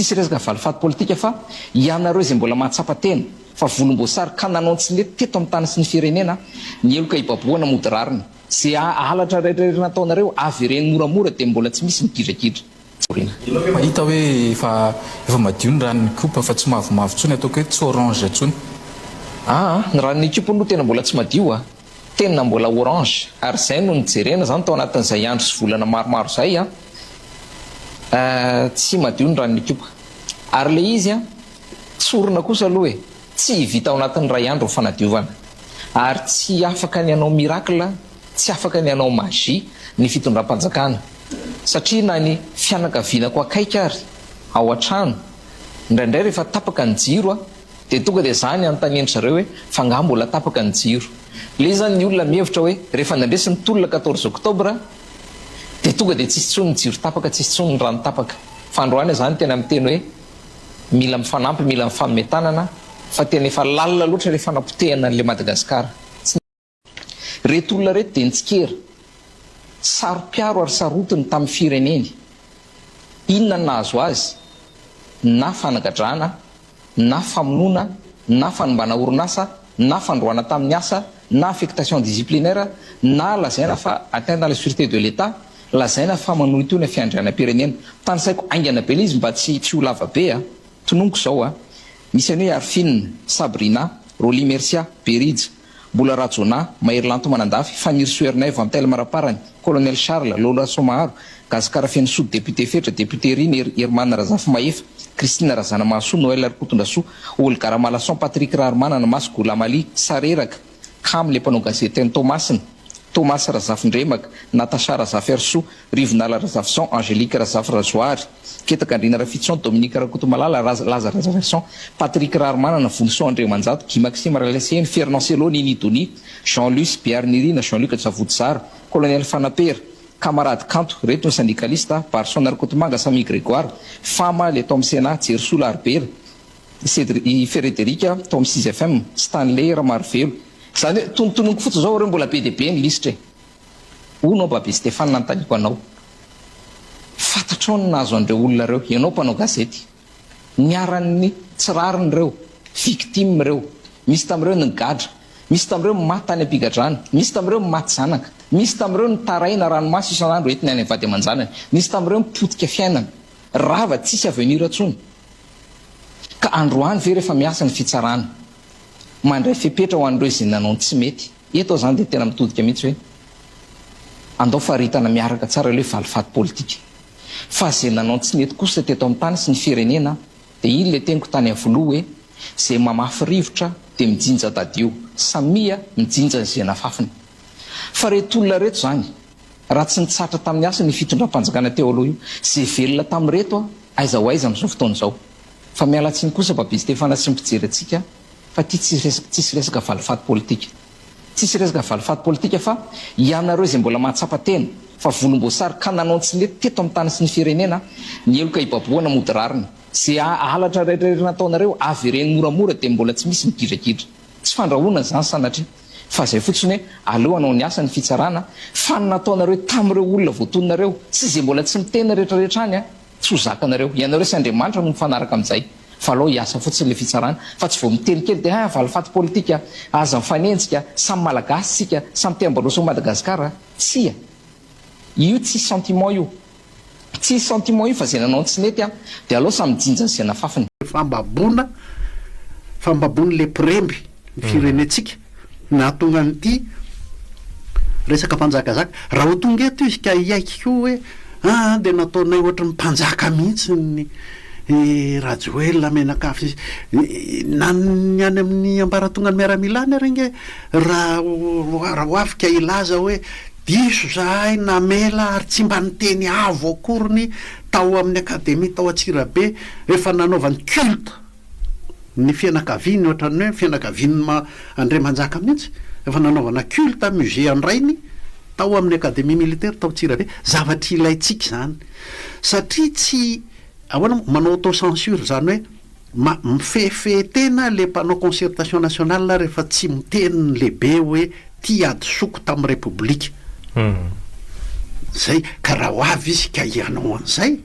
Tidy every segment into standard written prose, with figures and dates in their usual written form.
tsisy resaka valifaty politika fa ianareo izay mbola mahatsapa-tena fa volomboasary ka nanao tsy lety teto amin'ny tany sy ny firenena ny eloka ibaboana mody rariny zay alatra rehetrarehetra nataonareo avy ireny moramora dia mbola tsy misy mikidrakidra mahita hoe efa madio ny ranony kopa fa tsy mavomavo tsony ataoko hoe tsy orange tsony ny ranony kopa aloha tena mbola tsy madio tena mbola orange ary zay no nijerena zany tao anatin'izay andro sy volana maromaro zay tsy madio ny ranony kopa ary le izy tsorona kosa aloha hoe tsy vita ao anatin'ny ray andro ny fanadiovana ary tsy afaka ny anao miracle tsy afaka ny anao magie ny fitondram-panjakana satria na ny fianakavianako akaika ary ao an-trano indraindray rehefa tapaka ny jiro dia tonga dia zany anontaniandry zareo hoe fa ngah mbola tapaka ny jiro le zany ny olona mihevitra hoe rehefa nandresiny tolona 14 oktobra dia tonga dia tsisy tsony ny jiro tapaka tsisy tsony ny rano tapaka fa androany zany tena miteny hoe mila mifanampy mila mifametanana fa tena efa lalina loatra rehefa nampotehana an'le Madagasikara reto olona reto dia nitsikera sarom-piaro ary sarotiny tamin'ny fireneny inona ny nahazo azy na fanagadrana na famonoana na fanombana orinasa na fandroana tamin'ny asa na affectation disciplinaire na lazaina fa atteinte à la sûreté de l'État lazaina fa manonitony fiandrianam-pirenena tanysaiko aingana be izy mba tsy ho lava be tononiko zao misy any hoe Arfine Sabrina Roli Mercia Berija Bola Rajona Mairlanto Manandafy Fanir Suernay Vantel Maraparany Colonel Charles Lola Somaharo Gazikara Feno Sod député Fetra député Riny Hermana Razafy Mahefa Christine Razana Mahasoa Noël Arikotondrasoa Olgara Malason Patrick Rarmanana Masoko Lamali Sareraka Kam le mpanao gazety ny Thomas Razafindremaka Natasha Razafy Arsoa Rivinala Razafson Angélique Razafy Razoary Ketaka Andrina Rafitson Dominique Rakotomalala Laza Razafson Patrick Rarmanana Vonso André Manjato Guy Maxime Raleseny Fernand Selo Nini Doni Jean-Luc Biarnirina Jean-Luc Javotsara Colonel Fanapera Camarade Kanto reto ny syndicaliste Barson Narkotomanga Samy Grégoire Fama le Tom Sena Jersola Arbera Frédérica Tom 6 FM Stanley Ramarvelo zany hoe tonontononiko fotsy zao reo mbola be dia be ny lisitra onao babe Stéphane nanontaniako anao fantatrao ny nahazo an'ireo olona reo ianao mpanao gazety niaran'ny tsirariny reo victime reo misy tamin'ireo ny gadra misy tamin'ireo maty tany ampigadrana misy tamin'ireo maty zanaka misy tamin'ireo ny taraina ranomasy isan'andro entiny any vady aman-janany misy tamin'ireo mipotika fiainana rava tsisy avenir atsony ka androany ve rehefa miasa ny fitsarana mandray fepetra ho an'ireo izay nanao tsy mety eto zany dia tena mitodika mihitsy hoe andao faritana miaraka tsara le valifaty politika fa zay nanao tsy mety kosa teto amin'ny tany sy ny firenena dia iny le teniko tany avoloha hoe zay mamafy rivotra dia mijinja dadio samia mijinja izay nafafiny fa reto olona reto zany raha tsy nitsatra tamin'ny asa ny fitondram-panjakana teo aloha io zay velona tamin'reto aiza ho aiza amin'izao fotoana izao fa miala tsiny kosa babi Stéphane sy mipijery antsika fa ty tsisy resaka valifaty politika tsisy resaka valifaty politika fa ianareo izay mbola mahatsapa-tena fa volomboasary ka nanao tsy lety teto amin'ny tany sy ny firenena ny eloka ibaboana mody rariny zay alatra rehetrarehetra nataonareo avy ireny moramora dia mbola tsy misy mikidrakidra tsy fandrahoana zany sanatria fa zay fotsiny hoe aleo anao ny asa ny fitsarana fa ny nataonareo tamin'ireo olona voatononareo sy zay mbola tsy mitena rehetrarehetra any tsy ho zakanareo ianareo sy Andriamanitra no mifanaraka amin'izay fa alao hiasa fotsiny le fitsarana fa tsy vao mitelikely dia valifaty politika aza mifanenjika samy malagasy sika samy te-ambaroso Madagasikara tsia io tsy sentiment io tsy sentiment io fa zay nanao tsy nety dia alao samy jinja zay nafafiny fambabony le premby firenetsika na tonga an'ity resaka mpanjakazaka raha ho tonga eto izy ka iaiky koa hoe dia nataonay ohatra ny mpanjaka mihitsy ny Rajoel menakafy na ny any amin'ny ambaratonga ny miaramilany renge raha ho afika ilaza hoe diso zahay namela ary tsy mba niteny avo akoriny tao amin'ny akademia tao Atsirabe efa nanaovany culte ny fianakaviany ohatrany hoe fianakaviany André Manjaka mihitsy efa nanaovana culte musée andrainy tao amin'ny akademia militaire tao Atsirabe zavatra ilaitsika zany satria tsy ahoana manao autocensure zany hoe mifefe tena le mpanao concertation nationale rehefa tsy miteny ny lehibe hoe ty ady soko tamin'ny république zay ka raha ho avy izy ka ianao an'izay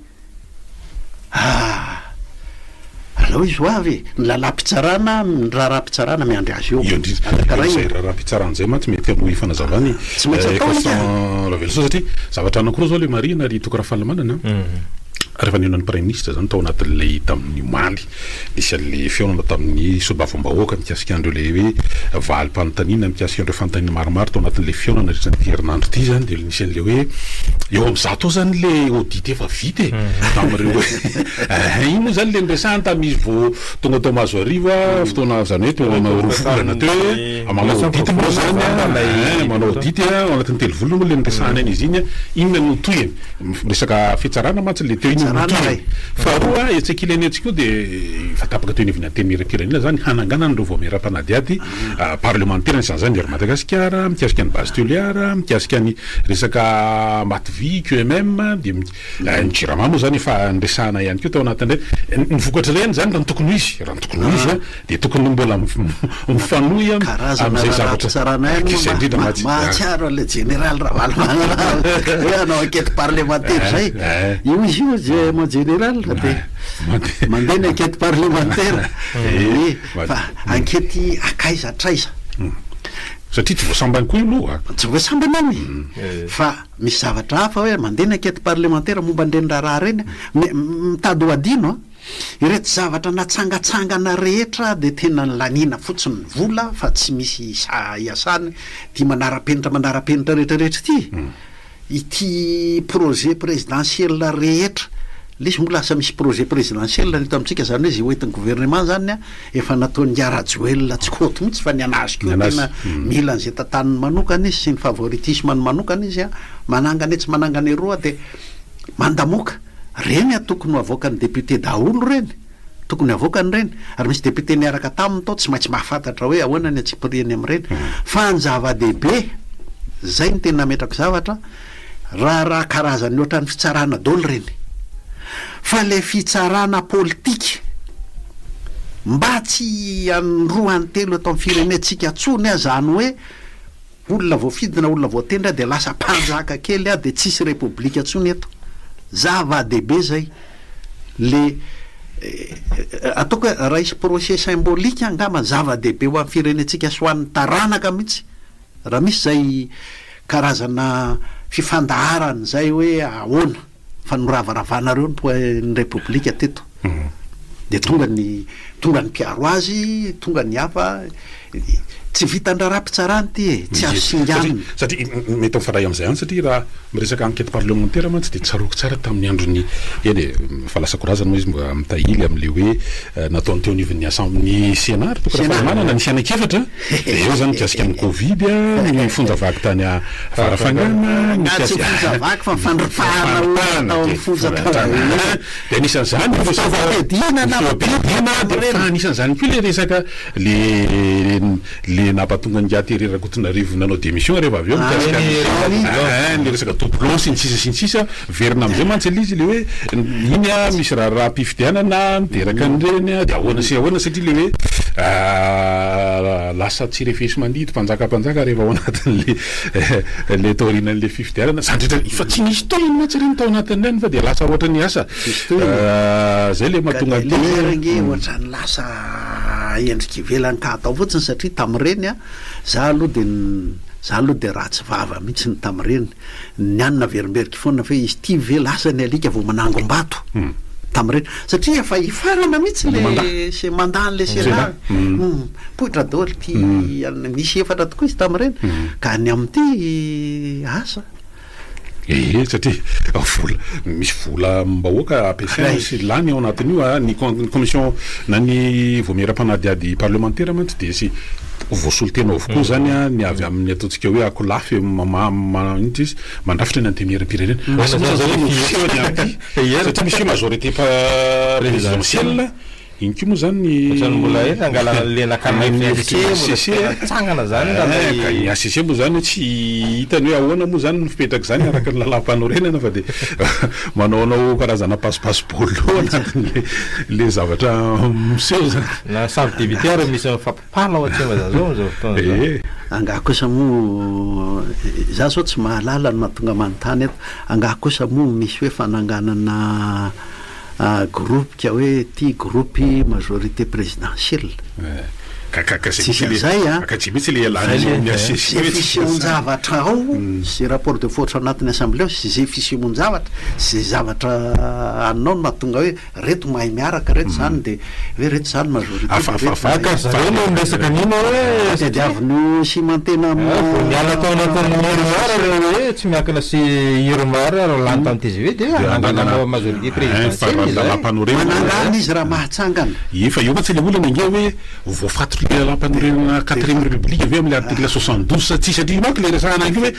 zao izy ho avy ny lalam-pitsarana ny raharam-pitsarana miandry azy eo zay raharam-pitsarana zay mantsy mety amy fanazavany ravelasoa satria zavatra anankiroa zao le marina ry tokora fahalamanana rehefa nino ny prime ministre zany tao anatin'lay tamin'ny omaly nisy an'le fionana tamin'ny solobavombahoaka mikasika andreo le hoe valim-panontaniana mikasika andreo fanontaniana maromaro tao anatin'le fionana rehetrany herinandro ty zany de nisy an'le hoe eo am'za tao zany le audit efa vita tamireo iny moa zany le nresahany tam'izy vo tonga tao mahazo ariva fotoana zany hoe tonga rovolana teo hoe manao audit moa zany manao audit ao anatin'ny telo volana moa le nresahany any izy iny inona no toyany resaka fitsarana mantsy le teo iny faharoa etsaka ilany antsika io de fa tapaka teo nivina teny miram-pirenena zany hananganana reo voamera-panadiady parlementaire nisany zany ery Madagasikara mikasika ny base toliara mikasika ny resaka mativy QMM de ny jirama moa zany efa nresahana ihany keo tao anatin'ireny ny vokatra reny zany raha ny tokony ho izy raha ny tokony ho izy de tokony mbola mifanohy am'izay zavatra mahatsiaro le général Ravalomanga anao enquête parlementaire zay io izy io zay mon général de mandeha ny enquête parlementaire fa enquête akaiza traiza satria tsy voasambany koa io loha tsy voasambany any fa misy zavatra hafa hoe mandeha ny enquête parlementaire momba andreny raha reny mitady ho adino ireto zavatra natsangatsangana rehetra de tena ny lanina fotsiny ny vola fa tsy misy iasany ty manara-penitra rehetrarehetra ty ity projet présidentiel rehetra lesy mbola lasa misy projet présidentiel neto amitsika zany hoe zay hoentin'ny gouvernement zany efa nataony Rajoel tsy koto mihitsy fa ny anazy keo tena mila an'izay tantaniny manokana izy sy ny favoritisme ny manokana izy manangana etsy manangana eroa de mandamoka reny tokony ho avoakany député daholo reny tokony avoakany reny ary misy député niaraka taminy tao tsy maintsy mahafantatra hoe ahoana ny atsipiriany am'ireny fa ny zava-dehibe zay ny tena metrako zavatra raha karazany ohatran'ny fitsarana daholo reny fa le fitsarana politika mba tsy anroany telo atao amin'ny firenentsika tsony zany hoe olona voafidina olona voatendra de lasa mpanjaka kely de tsisy republika tsony eto zava-dehibe zay le ataoko raha isy procès symbolique angamba zava-dehibe ho amin'ny firenentsika soan'ny taranaka mihitsy raha misy zay karazana fifandaharany zay hoe ahoana fa noravaravanareo ny republika teto de tonga ny mpiaro azy tonga ny hafa tsy vitan-draharaha-pitsarany ty tsy azo singaniny satria mety mifaray am'izay any satria raha miresaka enquête parlementaire mantsy de tsaroko tsara tamin'ny androny eny fa lasa korazany moa izy mba mitahily am'le hoe nataony teo nivon'ny ny Sénat tokarafahamanana nisy anakefatra de eo zany mikasika amin'ny Covid ny fonjavaky tany farafangana tsy fonjavaky fa mifandrifahana tao amin'ny fonjaka de anisan'izany anisan'izany koa le resaka le nampatonga ny gaterera kotonarivo nanao démission rehefa avy eo mikasika le resaka doublon sy ny sisa verina am'izay mantsy le izy le hoe iny misy raha mpifidianana miteraka an'ireny de ahoana sy ahoana satria le hoe lasa tsy refesy mandidy mpanjaka rehefa ao anatin'le taorinan'le fifidianana zandretra fa tsy nisy tao iny mantsy reny tao anatin'ireny fa de lasa ohatra ny asa zay le mahatonga rege ohatrany lasa endriky ivelany ka atao fotsiny satria tamin'ireny za aloha de ratsy vava mihitsy ny tamin'ireny ny anina verimberiky foana fa izy ty ve lasa ny alika vao manangom-bato tamin'ireny satria efa ifarana mihitsy le se mandan'le Sénat poitra daholo ty misy efatra tokoa izy tamin'ireny ka ny amin'ity asa satria vola misy vola mbahoaka ampiasaina sy lany ao anatin'io ny commission na ny voamera-panadiady parlementaire mantsy de sy voasolo tena avokoa zany ny avy amin'ny ataontsika hoe akolafy intsy izy mandrafitra ny antemieram-pirenena satria misy majorité présidentielle iny ko moa zany mbola angala lenakanatsangana zany ny ACC moa zany tsy hitany hoe ahoana moa zany mipetraka zany araka ny lalam-panorenana fa de manaonao karazana passe-passe-bolo anatin'le zavatra miseho zany na centre débiteur misy mifampipana ao atsy mazazao zao fotoana angah kosa moa za zao tsy mahalala no mahatonga manontany eto angah kosa moa misy hoe fananganana groupe hoe ty groupe majorité présidentielle zay mihitsy le zay fisehoan-javatra ao sy rapport de force anatin'ny assemblée ao sy zay fisehoan-javatra zay zavatra anao no mahatonga hoe reto mahay miaraka reto zany de hoe reto zany majorité-resaka nino hoe diavino sy mantena miala tao anatin'ny iromara hoe tsy miankina sy iromara lany tam'ty ve de anganana majorité présidentielle izy raha mahatsangana efa io matsy le olana inge hoe voafatotry le lampanorenana 4e république aveo am'le article 72 satria satria manko le resahana io hoe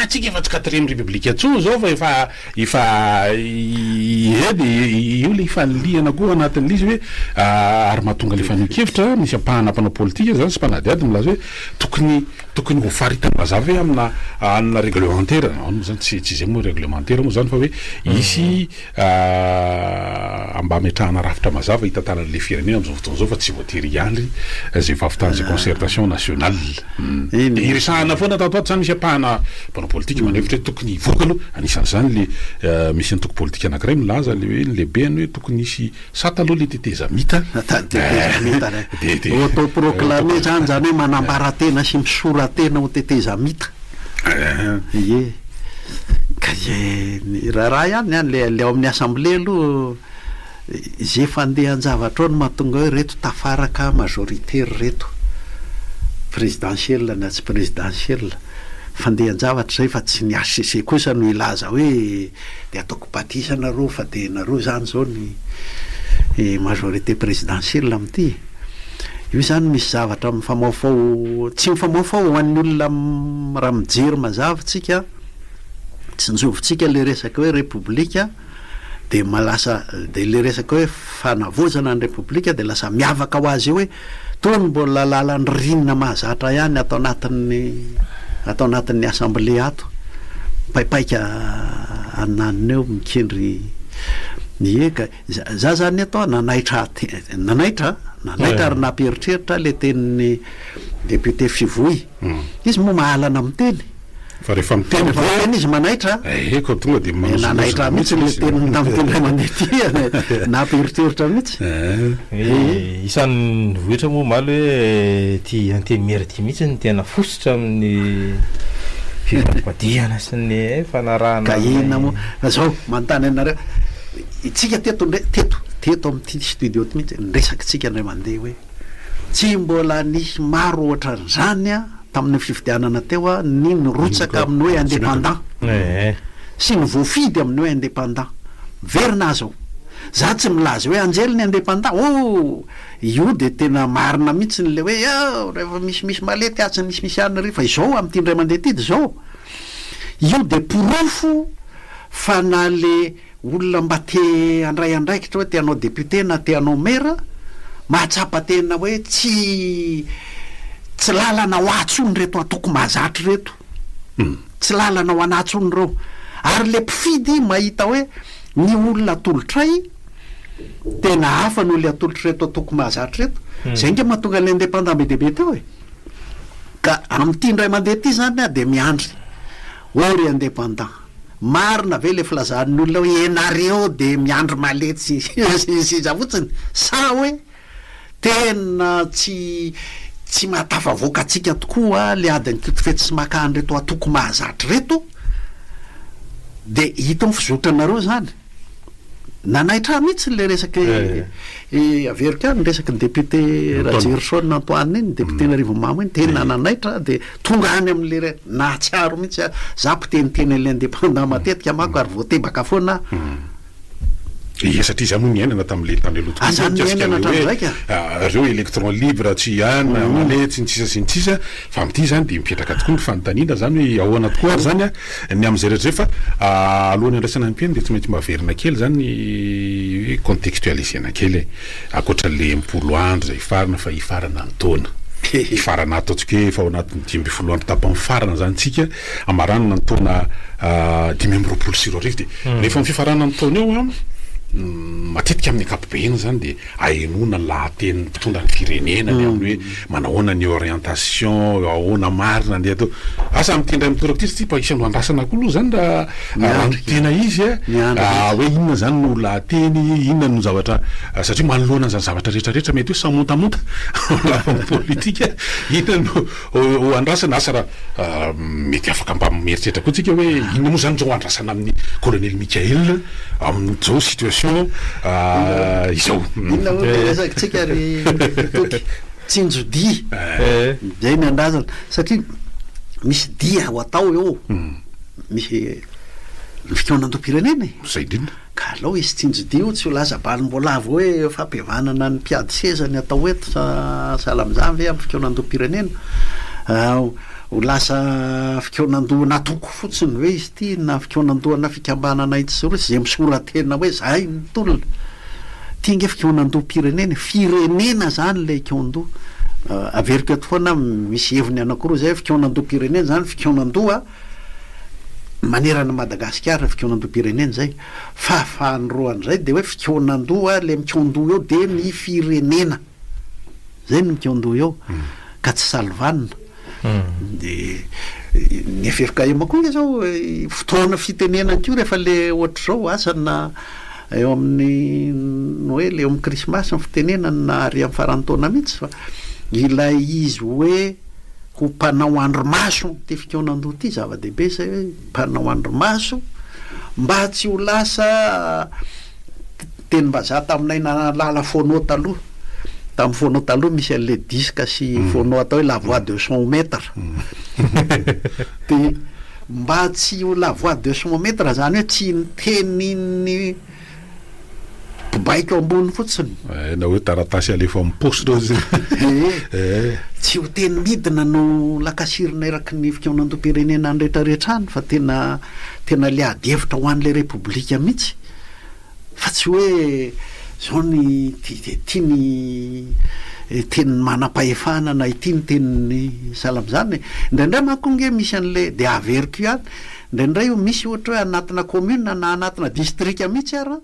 tsika efa tsy 4e république atso zao fa efa edy io le faniliana koa anatin'le izy hoe ary mahatonga le fanokevitra misy ampahana mpanao politika zany sy mpanadiady milaza hoe tokony ho faritany mazava hoe amina réglementaire moa zany tsy zay moa réglementaire moa zany fa hoe isy mba metrahana rafitra mazava hitantanan'le firenena am'izao fotoana zao fa tsy voatery iandry zay vavitany zay concertation nationale de iresahana foana tatoato zany misy apahana mpanao politika manevitra hoe tokony ivoaka aloha anisan'izany le misy ny toko politika anankiray milaza le hoe lehibeany hoe tokony isy sata aloha le teteza mita auto proclamé zany hoe manambaratena sy misoratena ho teteza mita ie ka raha ihany any le ao amin'ny assemblée aloha zay fandehan-javatra ao no mahatonga hoe reto tafaraka majoritaire reto présidentielle na tsy présidentielle fandehan-javatra zay fa tsy ny HCC kosa no ilaza hoe de ataoko batisana ro fa de nareo zany zao ny majorité présidentielle am'ty io zany misy zavatra mifamaofao tsy mifamaofao ho an'ny olona raha mijery mazava tsika tsy njovintsika le resaka hoe république de malasa de le resaka hoe fanavozana ny république de lasa miavaka ho azy eo hoe tony mbola lalan'ny rinina mahazatra ihany atao anatin'ny assemblée ato paipaika ananiny eo mikendry eka za zany atao nanaitra ary namperitreritra le tenin'ny député Fivoy izy moa mahalana miteny fa rehefa miteny izy manaitra eko tonga de nanaitra mihitsy le teny tamin'ny mandeha ty namperitreritra mihitsy isan'ny vohitra moa maly hoe ty anteny miera ty mihitsy ny tena fosotra amin'ny fifampadiana sy ny fanarahana ka ina moa zao manontany anareo itsika teto am'ty studio ty mihitsy nresaky tsika ndray mandeha hoe tsy mbola nisy maro ohatran'izany tamin'ny fifidianana teo ny rotsaka amin'ny hoe indépendant sy ny voafidy amin'ny hoe indépendant verina zao za tsy milaza hoe anjely ny indépendant io de tena marina mihitsy nyle hoe rehefa misy malety atsy misy any ry fa izao am'ty ndray mandeha ty dy zao io de porofo fa na le olona mba te andray andraikitra hoe te anao député na te anao maire mahatsapa tena hoe tsy lalana ho atsony reto atoko mahazatry reto tsy lalana ho anatsony reo ary le mpifidy mahita hoe ny olona atolotray tena hafa ny olona atolotry reto atoko mahazatry reto zay nge mahatonga le indépendant be debe teo e ka am'ty ndray mandeha ty zany de miandry ory indépendant marina ve le filazan'ny olona hoe enareo de miandry malety sy za fotsiny sa hoe tena tsy mahatafavoaka atsika tokoa le adiny fety sy makany reto atoko mahazatry reto de hita mifizotranareo zany nanaitra mihitsy le resaky averika ny resaky ny député Rajerson Antoine iny député n'Arivomamo iny tena nanaitra de tonga any am'le nahatsiaro mihitsy za mpiteniteny le indépendant matetika mako ary voatebaka foana satria za moa miainana tam'le tany alohareo électron libre tsy ihany maletsy ny tsisa sy ny tsisa fa am'ty zany de mipetraka tokoa ny fanontaniana zany hoe ahoana tokoa ary zany ny am'izay rehetra zay fa alohan'ny andraisana ny mpiainy de tsy maintsy maverina kely zany hoe contextualisena kely akoatran'le mpolo andro zay ifarana fa ifarana ny taona ifarana ataontsika hoe efa ao anatin'ny 10 andro tapany farana zany tsika amaranana ny taona 5 sy 4 arivo de rehefa ny fifarana ny taona eo matetika amin'ny ankapobeny zany de aenona lahateny mpitondra ny firenena ny amin'ny hoe manahoana ny orientation ahoana marina andeha atao asa mitendray mitoraka ty mba isan'ny andrasana koa aloha zany raha tena izy hoe inona zany no lahateny inona no zavatra satria manoloana zany zavatra rehetrarehetra mety hoe samontamonta lafapolitika inona no andrasana asa raha mety afaka mba mieritreritra koa tsika hoe inona moa zany zao andrasana amin'ny colonel Michael amin'izao situation izao inonresakytsika ry toky tsinjodi zay ny andrazana satria misy dia ho atao eo misy ny fikonan-dom-pirenena zay indrindra ka alao izy tsinjodi io tsy ho lasa balim-boalavo hoe fampiavanana ny mpiady sezany atao eto salamizany ve amin'ny fikonan-dom-pirenena ho lasa fikonan-doha natoko fotsiny hoe izy ty na fikonan-dohana fikambanana ity sy rotsy zay misoratena hoe zay ny tolona ty nge fikonan-doha-pirenena firenena zany le ikonan-doha averiko eto foana misy heviny anankiroa zay fikonan-doha-pirenena zany fikonan-doha manerana Madagasikara fikonan-doha-pirenena zay fa fahandroan'izay de hoe fikonan-doha le mikon-doha eo de ny firenena zay ny mikon-doha eo ka tsy salvanina de ny FFKM koa nge zao fotoana fitenena ko rehefa le ohatra zao asana eo amin'ny Noël eo amin'ny Krismasy ny fitenena na ary amin'ny farantaona mihitsy fa ilay izy hoe ho mpanao andromaso ty fikonan-doha ty zava-dehibe zay hoe mpanao andromaso mba tsy ho lasa teny-bazaha taminay nalala fonao taloha tamin'ny fonao taloha misy an'le disque sy fonao atao hoe la voix de son maître de mba tsy ho la voix de son maître zany hoe tsy niteniny mpibaiko ambony fotsiny na hoe taratasy alefa amin'ny poste tsy ho teny midina no lakasirina eraky ny fikonan-doha-pirenena ny rehetrarehetra any fa tena le adevitra ho an'le repoblika mihitsy fa tsy hoe zao ny tiany teny manam-pahefana na ity ny teniny salamizany indraindray manko nge misy an'le de averiko ihany indraindray io misy ohatra hoe anatina commune na anatina distrika mihitsy ara